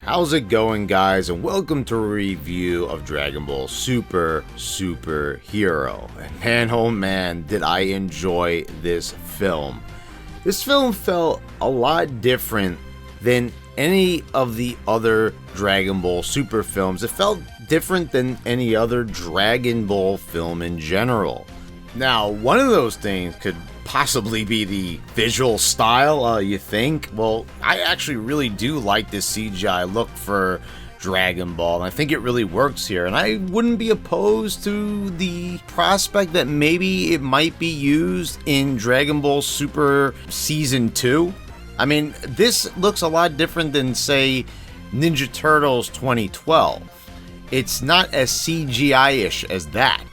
How's it going, guys, and welcome to a review of Dragon Ball Super Hero. And man, oh man, did I enjoy this film. This film felt a lot different than any of the other Dragon Ball Super films. It felt different than any other Dragon Ball film in general. Now, one of those things could possibly be the visual style, you think? Well, I actually really do like this CGI look for Dragon Ball, and I think it really works here, and I wouldn't be opposed to the prospect that maybe it might be used in Dragon Ball Super Season 2. I mean, this looks a lot different than, say, Ninja Turtles 2012. It's not as CGI-ish as that.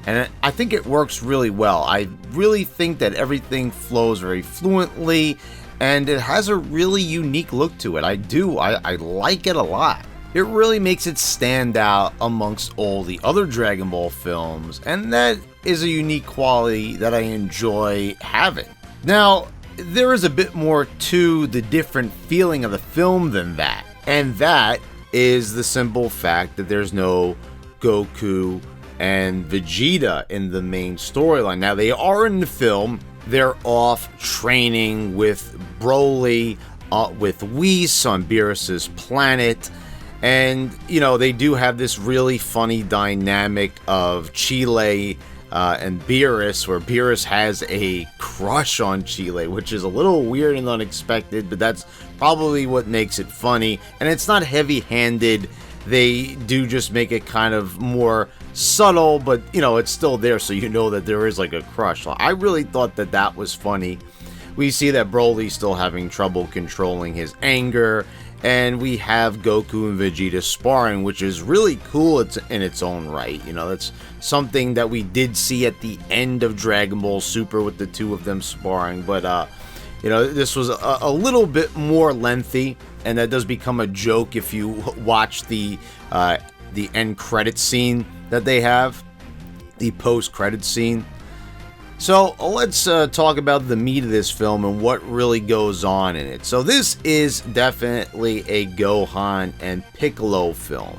And I think it works really well. I really think that everything flows very fluently, and it has a really unique look to it. I like it a lot. It really makes it stand out amongst all the other Dragon Ball films, and that is a unique quality that I enjoy having. Now, there is a bit more to the different feeling of the film than that, and that is the simple fact that there's no Goku and Vegeta in the main storyline. Now, they are in the film. They're off training with Broly, with Whis on Beerus's planet. And, you know, they do have this really funny dynamic of Chile and Beerus, where Beerus has a crush on Chile, which is a little weird and unexpected, but that's probably what makes it funny. And it's not heavy-handed. They do just make it kind of more subtle, but, you know, it's still there, so you know that there is like a crush. I really thought that that was funny. We see that Broly's still having trouble controlling his anger, and we have Goku and Vegeta sparring, which is really cool in its own right. You know, that's something that we did see at the end of Dragon Ball Super with the two of them sparring, but you know, this was a little bit more lengthy, and that does become a joke if you watch the end credit scene that they have, the post-credit scene. So let's talk about the meat of this film and what really goes on in it. So this is definitely a Gohan and Piccolo film.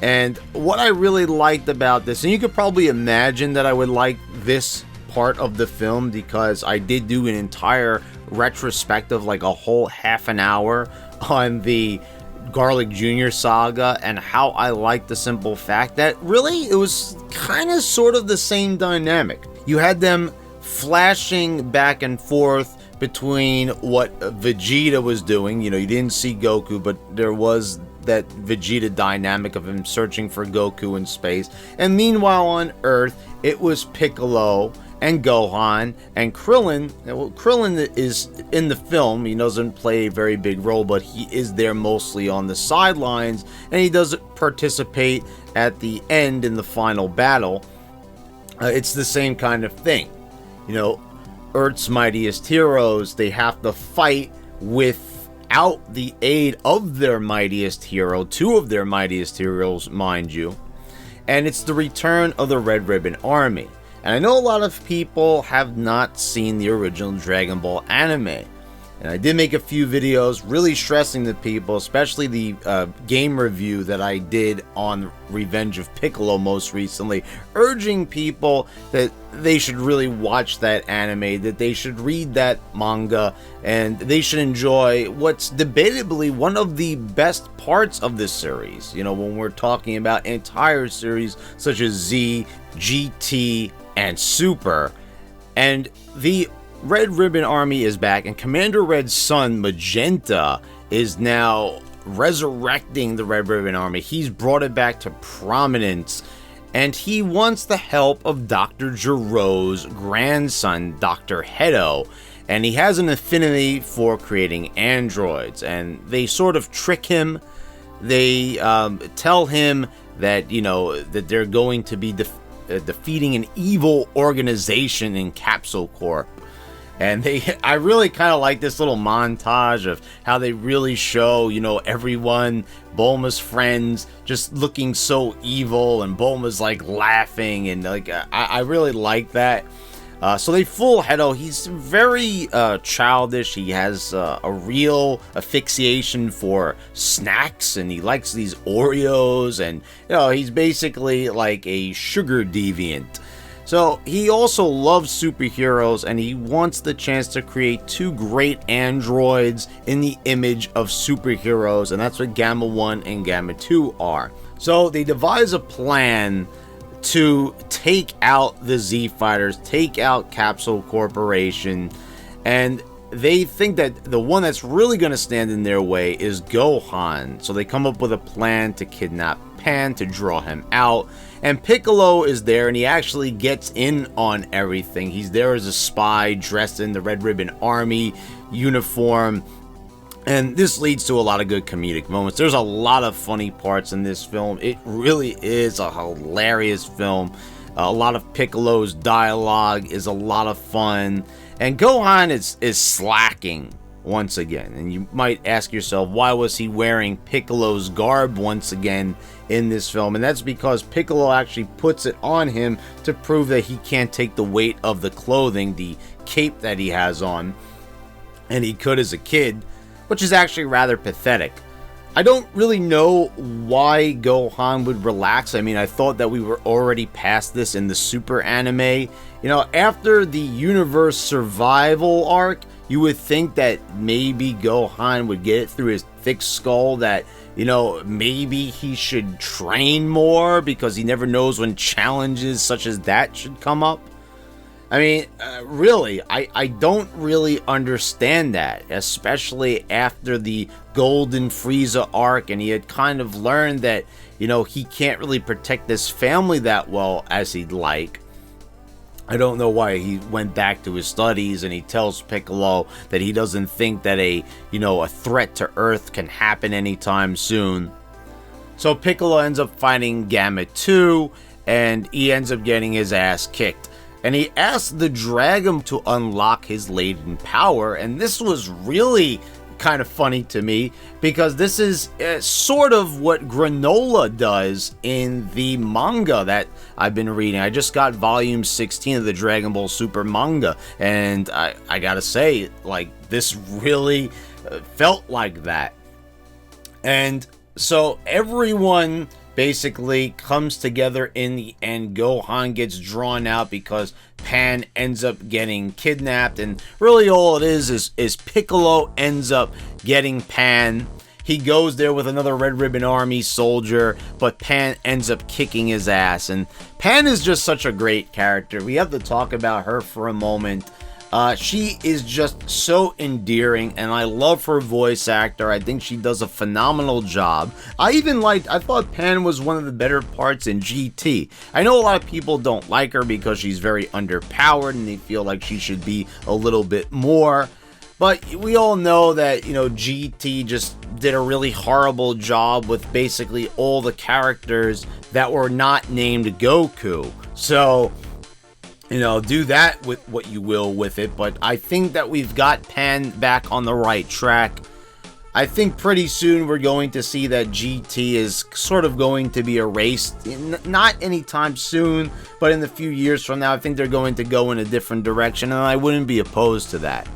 And what I really liked about this, and you could probably imagine that I would like this part of the film because I did do an entire retrospective, like a whole half an hour on the Garlic Jr. saga, and how I like the simple fact that really it was kind of sort of the same dynamic. You had them flashing back and forth between what Vegeta was doing. You know, you didn't see Goku, but there was that Vegeta dynamic of him searching for Goku in space. And meanwhile on Earth, it was Piccolo and Gohan and Krillin. Well, Krillin is in the film. He doesn't play a very big role, but he is there mostly on the sidelines, and he does participate at the end in the final battle. It's the same kind of thing. You know, Earth's mightiest heroes, they have to fight without the aid of their mightiest hero, two of their mightiest heroes, mind you. And it's the return of the Red Ribbon Army. And I know a lot of people have not seen the original Dragon Ball anime. And I did make a few videos really stressing to people, especially the game review that I did on Revenge of Piccolo most recently, urging people that they should really watch that anime, that they should read that manga, and they should enjoy what's debatably one of the best parts of this series. You know, when we're talking about an entire series such as Z, GT, and Super. And the Red Ribbon Army is back, and Commander Red's son, Magenta, is now resurrecting the Red Ribbon Army. He's brought it back to prominence, and he wants the help of Dr. Gero's grandson, Dr. Hedo, and he has an affinity for creating androids, and they sort of trick him. They tell him that, you know, that they're going to be defeating an evil organization in Capsule Corp. And I really kind of like this little montage of how they really show, you know, everyone, Bulma's friends, just looking so evil, and Bulma's like laughing, and like I really like that. So they fool Hedo. He's very childish. He has a real asphyxiation for snacks, and he likes these Oreos, and he's basically like a sugar deviant. So he also loves superheroes, and he wants the chance to create 2 great androids in the image of superheroes, and that's what Gamma 1 and Gamma 2 are. So they devise a plan to take out the Z Fighters, take out Capsule Corporation, and they think that the one that's really going to stand in their way is Gohan. So they come up with a plan to kidnap Pan, to draw him out. And Piccolo is there, and he actually gets in on everything. He's there as a spy, dressed in the Red Ribbon Army uniform. And this leads to a lot of good comedic moments. There's a lot of funny parts in this film. It really is a hilarious film. A lot of Piccolo's dialogue is a lot of fun. And Gohan is slacking once again. And you might ask yourself, why was he wearing Piccolo's garb once again in this film? And that's because Piccolo actually puts it on him to prove that he can't take the weight of the clothing, the cape that he has on. And he could as a kid, which is actually rather pathetic. I don't really know why Gohan would relax. I mean, I thought that we were already past this in the Super anime. After the universe survival arc, you would think that maybe Gohan would get it through his thick skull that, maybe he should train more because he never knows when challenges such as that should come up. I mean, really, I don't really understand that, especially after the Golden Frieza arc, and he had kind of learned that, he can't really protect this family that well as he'd like. I don't know why he went back to his studies, and he tells Piccolo that he doesn't think that a threat to Earth can happen anytime soon. So Piccolo ends up fighting Gamma 2, and he ends up getting his ass kicked. And he asked the Dragon to unlock his latent power, and this was really kind of funny to me, because this is sort of what Granola does in the manga that I've been reading. I just got volume 16 of the Dragon Ball Super manga, and I gotta say, this really felt like that. And so everyone basically comes together in the end. Gohan gets drawn out because Pan ends up getting kidnapped, and really all it is Piccolo ends up getting Pan. He goes there with another Red Ribbon Army soldier, but Pan ends up kicking his ass, and Pan is just such a great character. We have to talk about her for a moment. She is just so endearing, and I love her voice actor. I think she does a phenomenal job. I thought Pan was one of the better parts in GT. I know a lot of people don't like her because she's very underpowered, and they feel like she should be a little bit more. But we all know that, GT just did a really horrible job with basically all the characters that were not named Goku. So, do that with what you will with it, but I think that we've got Pan back on the right track. I think pretty soon we're going to see that GT is sort of going to be erased. Not anytime soon, but in a few years from now, I think they're going to go in a different direction, and I wouldn't be opposed to that.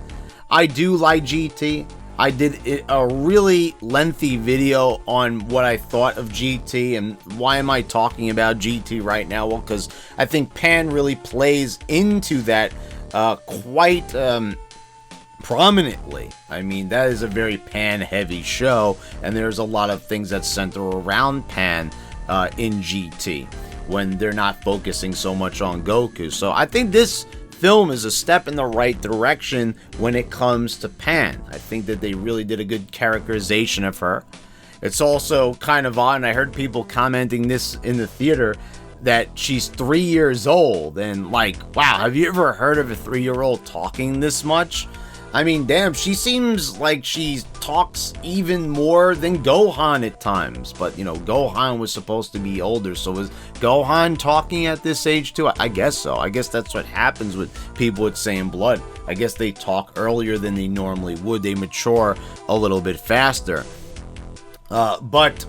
I do like GT. I did a really lengthy video on what I thought of GT, and why am I talking about GT right now? Well, because I think Pan really plays into that quite prominently. I mean, that is a very Pan-heavy show, and there's a lot of things that center around Pan in GT when they're not focusing so much on Goku. So I think this film is a step in the right direction when it comes to Pan. I think that they really did a good characterization of her. It's also kind of odd, and I heard people commenting this in the theater, that she's 3 years old, and wow, have you ever heard of a 3-year-old talking this much? I mean, damn, she seems like she talks even more than Gohan at times. But, Gohan was supposed to be older, so was Gohan talking at this age too? I guess so. I guess that's what happens with people with Saiyan blood. I guess they talk earlier than they normally would. They mature a little bit faster. But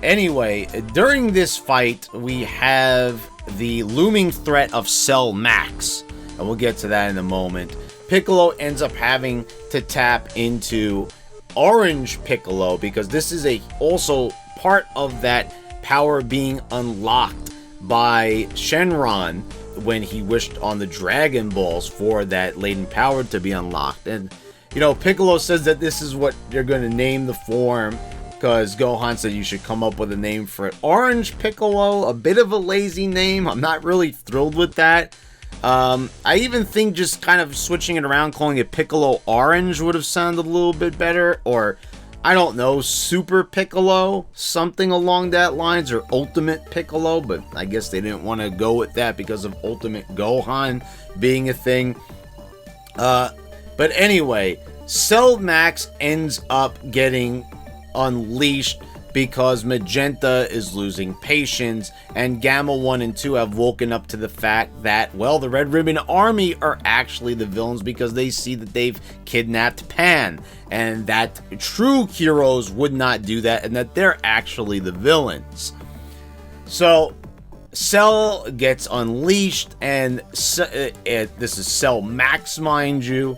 anyway, during this fight, we have the looming threat of Cell Max. and we'll get to that in a moment. Piccolo ends up having to tap into Orange Piccolo because this is also part of that power being unlocked by Shenron when he wished on the Dragon Balls for that latent power to be unlocked. And Piccolo says that this is what they're going to name the form, because Gohan said you should come up with a name for it. Orange Piccolo, a bit of a lazy name. I'm not really thrilled with that. I even think just kind of switching it around, calling it Piccolo Orange would have sounded a little bit better. Or, I don't know, Super Piccolo, something along that lines, or Ultimate Piccolo. But I guess they didn't want to go with that because of Ultimate Gohan being a thing. But anyway, Cell Max ends up getting unleashed because Magenta is losing patience, and Gamma 1 and 2 have woken up to the fact that, well, the Red Ribbon Army are actually the villains because they see that they've kidnapped Pan, and that true heroes would not do that, and that they're actually the villains. So Cell gets unleashed, and this is Cell Max, mind you.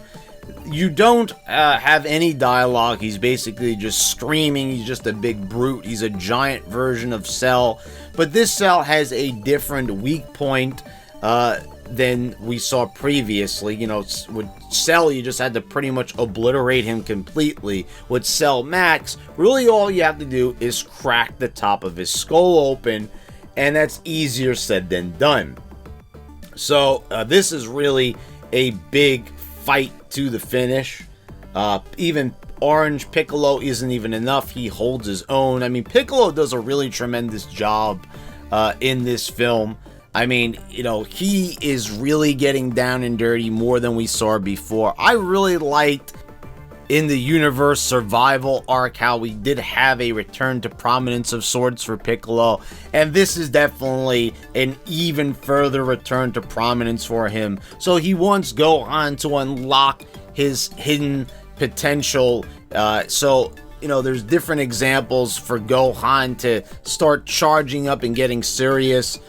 You don't have any dialogue. He's basically just screaming. He's just a big brute. He's a giant version of Cell. But this Cell has a different weak point than we saw previously. With Cell, you just had to pretty much obliterate him completely. With Cell Max, really all you have to do is crack the top of his skull open, and that's easier said than done. So this is really a big fight to the finish. Even Orange Piccolo isn't even enough. He holds his own. I mean, Piccolo does a really tremendous job in this film. I mean, he is really getting down and dirty more than we saw before. I really liked in the universe survival arc how we did have a return to prominence of sorts for Piccolo, and this is definitely an even further return to prominence for him. So he wants Gohan to unlock his hidden potential. There's different examples for Gohan to start charging up and getting serious.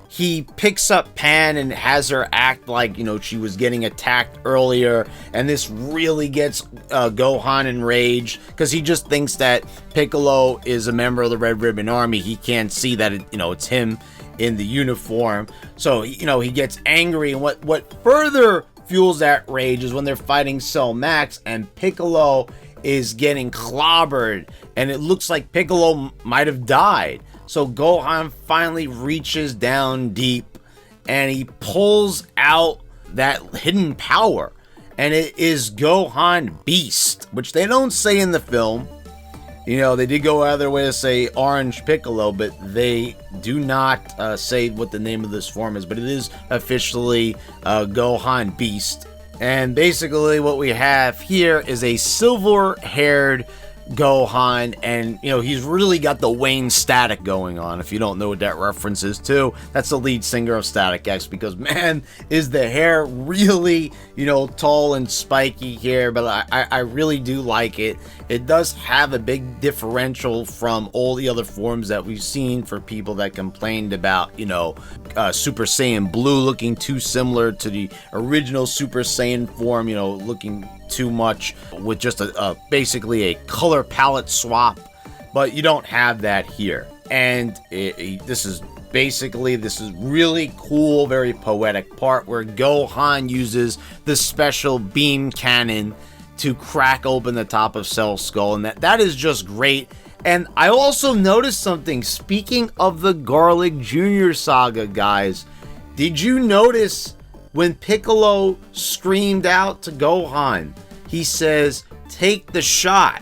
He picks up Pan and has her act like, she was getting attacked earlier. And this really gets Gohan enraged because he just thinks that Piccolo is a member of the Red Ribbon Army. He can't see that, it's him in the uniform. So, he gets angry. And what further fuels that rage is when they're fighting Cell Max and Piccolo is getting clobbered. And it looks like Piccolo might have died. So Gohan finally reaches down deep and he pulls out that hidden power. And it is Gohan Beast, which they don't say in the film. They did go out of their way to say Orange Piccolo, but they do not say what the name of this form is. But it is officially Gohan Beast. And basically what we have here is a silver-haired Gohan, and he's really got the Wayne Static going on. If you don't know what that reference is to, that's the lead singer of Static X, because man, is the hair really tall and spiky here. But I really do like it. It does have a big differential from all the other forms that we've seen for people that complained about Super Saiyan Blue looking too similar to the original Super Saiyan form, looking too much with just basically a color palette swap. But you don't have that here. And this is really cool, very poetic part where Gohan uses the special beam cannon to crack open the top of Cell's skull, and that is just great. And I also noticed something. Speaking of the Garlic Jr. saga, guys, did you notice when Piccolo screamed out to Gohan, he says, "Take the shot"?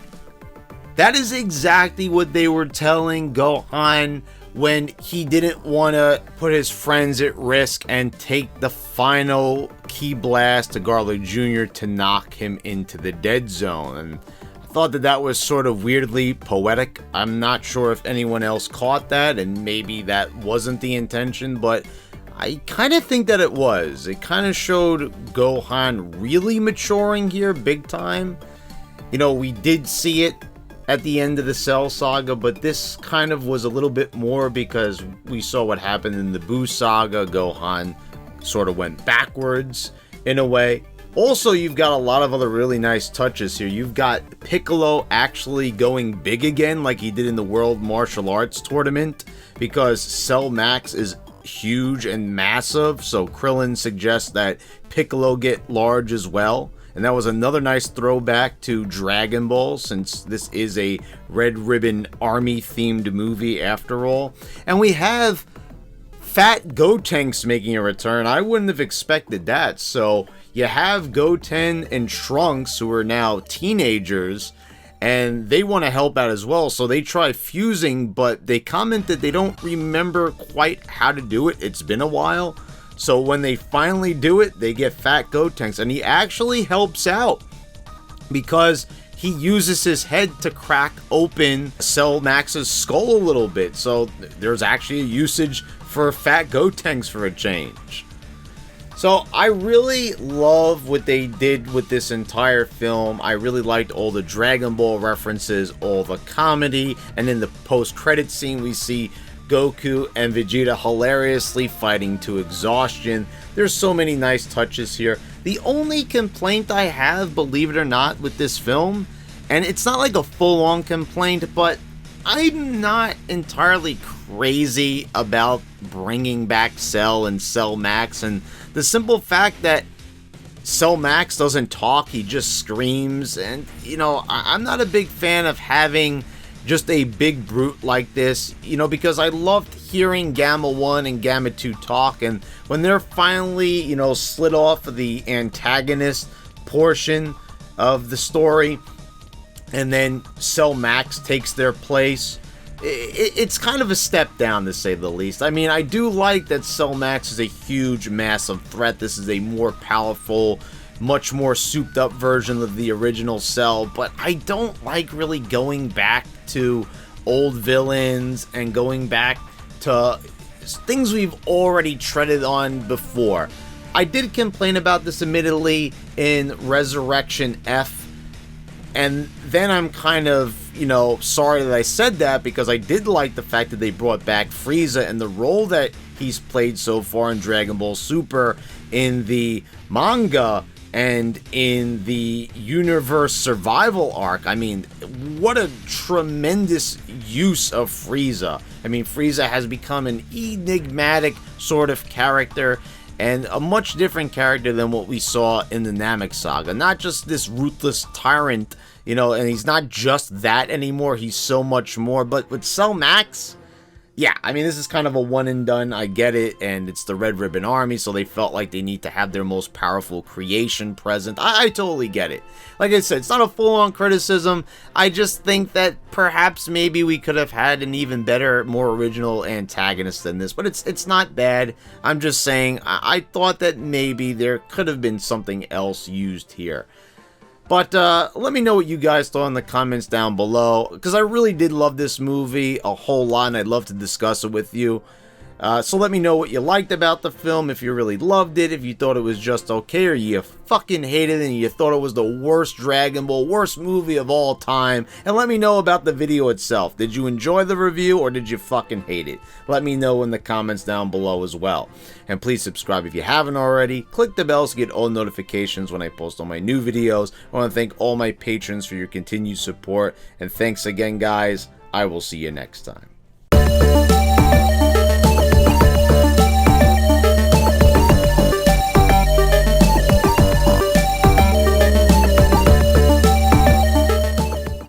That is exactly what they were telling Gohan when he didn't want to put his friends at risk and take the final key blast to Garlic Jr. to knock him into the dead zone. And I thought that was sort of weirdly poetic. I'm not sure if anyone else caught that, and maybe that wasn't the intention, but I kind of think that it was. It kind of showed Gohan really maturing here big time. We did see it at the end of the Cell saga, but this kind of was a little bit more because we saw what happened in the Buu saga. Gohan sort of went backwards in a way. Also, you've got a lot of other really nice touches here. You've got Piccolo actually going big again like he did in the World Martial Arts Tournament, because Cell Max is huge and massive, so Krillin suggests that Piccolo get large as well. And that was another nice throwback to Dragon Ball, since this is a Red Ribbon Army themed movie after all. And we have Fat Gotenks making a return. I wouldn't have expected that. So you have Goten and Trunks, who are now teenagers, and they want to help out as well. So they try fusing, but they comment that they don't remember quite how to do it. It's been a while. So when they finally do it, they get Fat Gotenks, and he actually helps out because he uses his head to crack open Cell Max's skull a little bit. So there's actually a usage for Fat Gotenks for a change. So I really love what they did with this entire film. I really liked all the Dragon Ball references, all the comedy, and in the post-credit scene we see Goku and Vegeta hilariously fighting to exhaustion. There's so many nice touches here. The only complaint I have, believe it or not, with this film, and it's not like a full-on complaint, but I'm not entirely crazy about bringing back Cell and Cell Max, and the simple fact that Cell Max doesn't talk, he just screams, and, you know, I'm not a big fan of having just a big brute like this, you know, because I loved hearing Gamma 1 and Gamma 2 talk, and when they're finally, you know, slid off of the antagonist portion of the story, and then Cell Max takes their place, it's kind of a step down, to say the least. I mean, I do like that Cell Max is a huge, massive threat. This is a more powerful, much more souped up version of the original Cell, but I don't like really going back to old villains and going back to things we've already treaded on before. I did complain about this admittedly in Resurrection F, and then I'm kind of, you know, sorry that I said that, because I did like the fact that they brought back Frieza and the role that he's played so far in Dragon Ball Super in the manga and in the universe survival arc. I mean, what a tremendous use of Frieza. I mean, Frieza has become an enigmatic sort of character, and a much different character than what we saw in the Namek Saga. Not just this ruthless tyrant, you know, and he's not just that anymore, he's so much more. But with Cell Max, yeah, I mean, this is kind of a one and done, I get it, and it's the Red Ribbon Army, so they felt like they need to have their most powerful creation present. I totally get it. Like I said, it's not a full-on criticism. I just think that perhaps maybe we could have had an even better, more original antagonist than this, but it's not bad. I'm just saying, I thought that maybe there could have been something else used here. But let me know what you guys thought in the comments down below, because I really did love this movie a whole lot, and I'd love to discuss it with you. So let me know what you liked about the film, if you really loved it, if you thought it was just okay, or you fucking hated it and you thought it was the worst Dragon Ball, worst movie of all time. And let me know about the video itself. Did you enjoy the review, or did you fucking hate it? Let me know in the comments down below as well. And please subscribe if you haven't already. Click the bell to get all notifications when I post all my new videos. I want to thank all my patrons for your continued support. And thanks again, guys. I will see you next time.